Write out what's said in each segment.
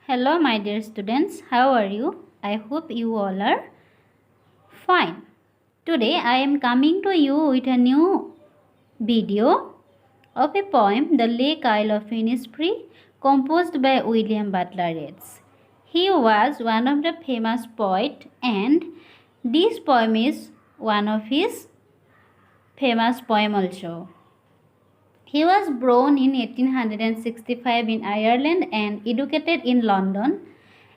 Hello, my dear students. How are you? I hope you all are fine. Today, I am coming to you with a new video of a poem, The Lake Isle of Innisfree, composed by William Butler Yeats. He was one of the famous poets, and this poem is one of his famous poem also. He was born in 1865 in Ireland and educated in London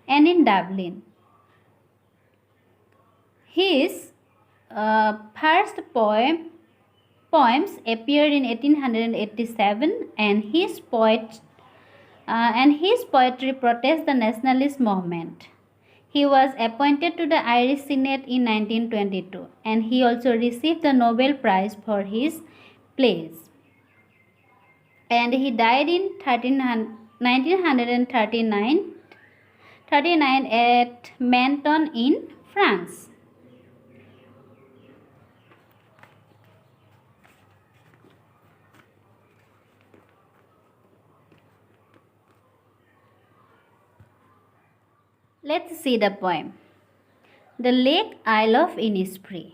and in Dublin. His first poems appeared in 1887, and his poetry protests the nationalist movement. He was appointed to the Irish Senate in 1922, and he also received the Nobel Prize for his plays. And he died in 1939 at Menton in France. Let's see the poem. The Lake Isle of Innisfree.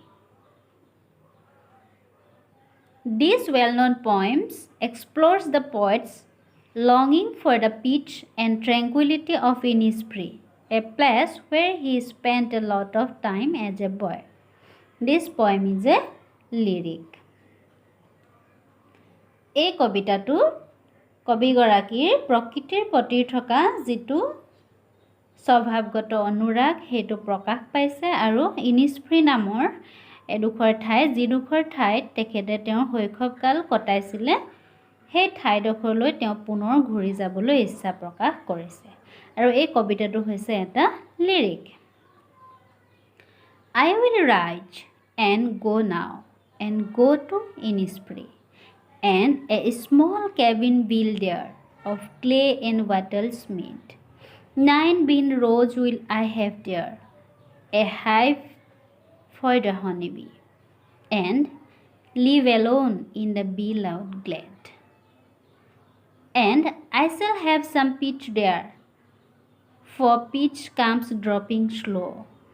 This well-known poem explores the poet's longing for the peace and tranquility of Innisfree, a place where he spent a lot of time as a boy. This poem is a lyric. এই কবিতাটো কবিগৰাকীৰ প্ৰকৃতিৰ প্ৰতি থকা যিটো স্বভাৱগত অনুৰাগ সেইটো প্ৰকাশ পাইছে আৰু ইনিছফ্ৰী নামৰ এডোখৰ ঠাই যিডোখৰ ঠাইত তেখেতে তেওঁৰ শৈশৱকাল কটাইছিলে সেই ঠাইডোখৰলৈ তেওঁ পুনৰ ঘূৰি যাবলৈ ইচ্ছা প্ৰকাশ কৰিছে আৰু এই কবিতাটো হৈছে এটা lyric I will rise and go now and go to Innisfree and a small cabin built there of clay and wattles made. 9 bean rows will I have there, a hive for the honeybee, and live alone in the bee-loud glade. And I shall have some peach there, for peach comes dropping slow,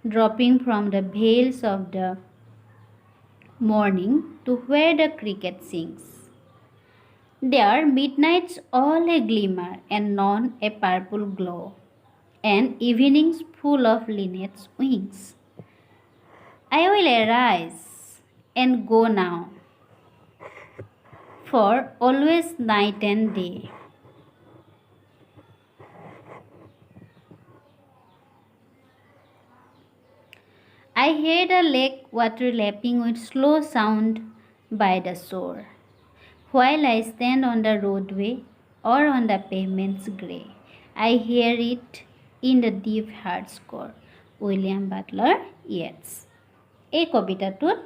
dropping from the vales of the morning to where the cricket sings. There midnights all a glimmer and none a purple glow, and evenings full of linnets' wings. I will arise and go now, for always night and day. I hear the lake water lapping with slow sound by the shore, while I stand on the roadway or on the pavement's grey. I hear it in the deep heart score. William Butler Yeats. এই কবিতাটোত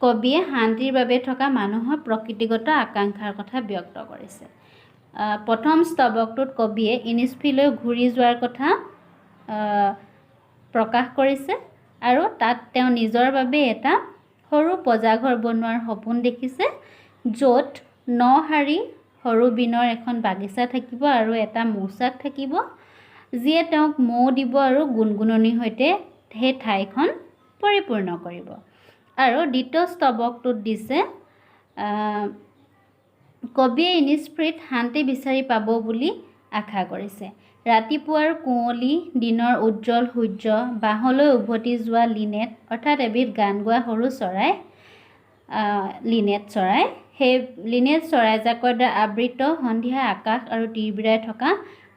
কবিয়ে শান্তিৰ বাবে থকা মানুহৰ প্ৰকৃতিগত আকাংক্ষাৰ কথা ব্যক্ত কৰিছে প্ৰথম স্তবকটোত কবিয়ে ইনিছফ্ৰীলৈ ঘূৰি যোৱাৰ কথা প্ৰকাশ কৰিছে আৰু তাত তেওঁ নিজৰ বাবে এটা সৰু পজাঘৰ বনোৱাৰ সপোন দেখিছে য'ত 9 শাৰী সৰু বিনৰ এখন বাগিচা থাকিব আৰু এটা মৌচাক থাকিব যিয়ে তেওঁক মৌ দিব আৰু গুণগুণনিৰ সৈতে সেই ঠাইখন পৰিপূৰ্ণ কৰিব আৰু দ্বিতীয় স্তবকটোত দিছে কবিয়ে ইনিছফ্ৰীত শান্তি বিচাৰি পাব বুলি আশা কৰিছে ৰাতিপুৱাৰ কুঁৱলী দিনৰ উজ্জ্বল সূৰ্য বাহলৈ উভতি যোৱা লিনেট অৰ্থাৎ এবিধ গান গোৱা সৰু চৰাই লিনেট চৰাই সেই লিনেট চৰাইজাকৰ দ্বাৰা আবৃত সন্ধিয়া আকাশ আৰু তিৰবিৰাই থকা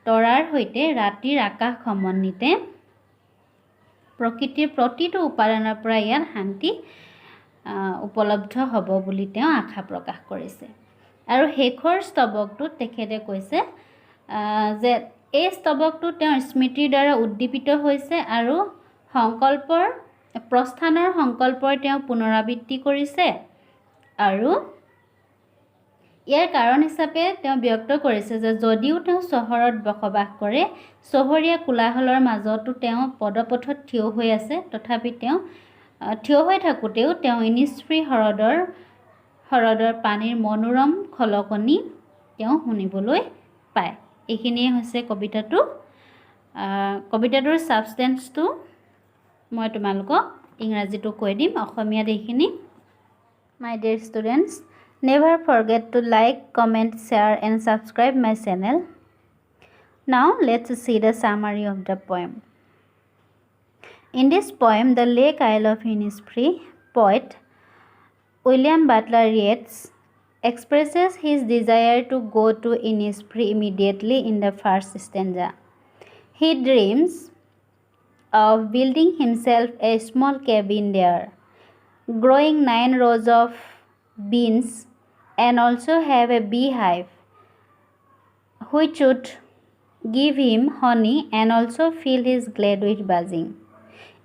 তৰাৰ সৈতে ৰাতিৰ আকাশ সমন্বিতে প্ৰকৃতিৰ প্ৰতিটো উপাদানৰ পৰা ইয়াত শান্তি উপলব্ধ হ'ব বুলি তেওঁ আশা প্ৰকাশ কৰিছে আৰু শেষৰ স্তবকটোত তেখেতে কৈছে যে এই স্তবকটো তেওঁৰ স্মৃতিৰ দ্বাৰা উদ্দীপিত হৈছে আৰু প্ৰস্থানৰ সংকল্পৰ তেওঁ পুনৰাবৃত্তি কৰিছে আৰু ইয়াৰ কাৰণ হিচাপে তেওঁ ব্যক্ত কৰিছে যে যদিও তেওঁ চহৰত বসবাস কৰে চহৰীয়া কোলাহলৰ মাজতো তেওঁ পদপথত থিয় হৈ আছে তথাপি তেওঁ থিয় হৈ থাকোঁতেও তেওঁ ইনিছফ্ৰী হ্ৰদৰ পানীৰ মনোৰম খলকনি তেওঁ শুনিবলৈ পায় এইখিনিয়ে হৈছে কবিতাটো কবিতাটোৰ সাবষ্টেন্সটো মই তোমালোকক ইংৰাজীটো কৈ দিম অসমীয়াত এইখিনি My dear students, never forget to like, comment, share and subscribe my channel. Now let's see the summary of the poem. In this poem, The Lake Isle of Innisfree, poet William Butler Yeats expresses his desire to go to Innisfree immediately in the first stanza. He dreams of building himself a small cabin there, growing 9 rows of beans, and also have a beehive which would give him honey and also fill his glade with buzzing.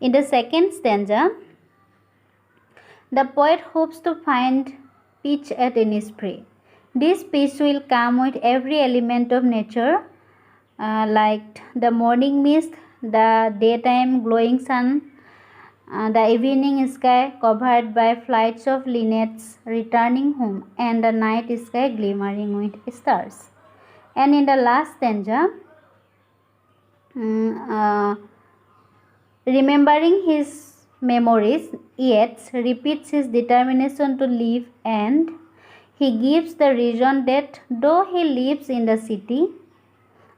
In the second stanza, the poet hopes to find peace at Innisfree. This peace will come with every element of nature, like the morning mist, the daytime glowing sun, the evening sky covered by flights of linnets returning home, and the night sky glimmering with stars. And in the last stanza, remembering his memories, Yeats repeats his determination to live, and he gives the reason that though he lives in the city,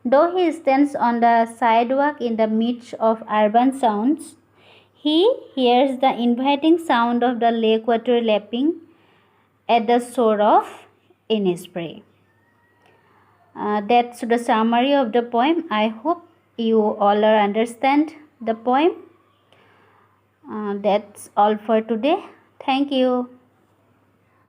though he stands on the sidewalk in the midst of urban sounds, he hears the inviting sound of the lake water lapping at the shore of Innisfree. That's the summary of the poem. I hope you all understand the poem. That's all for today. Thank you.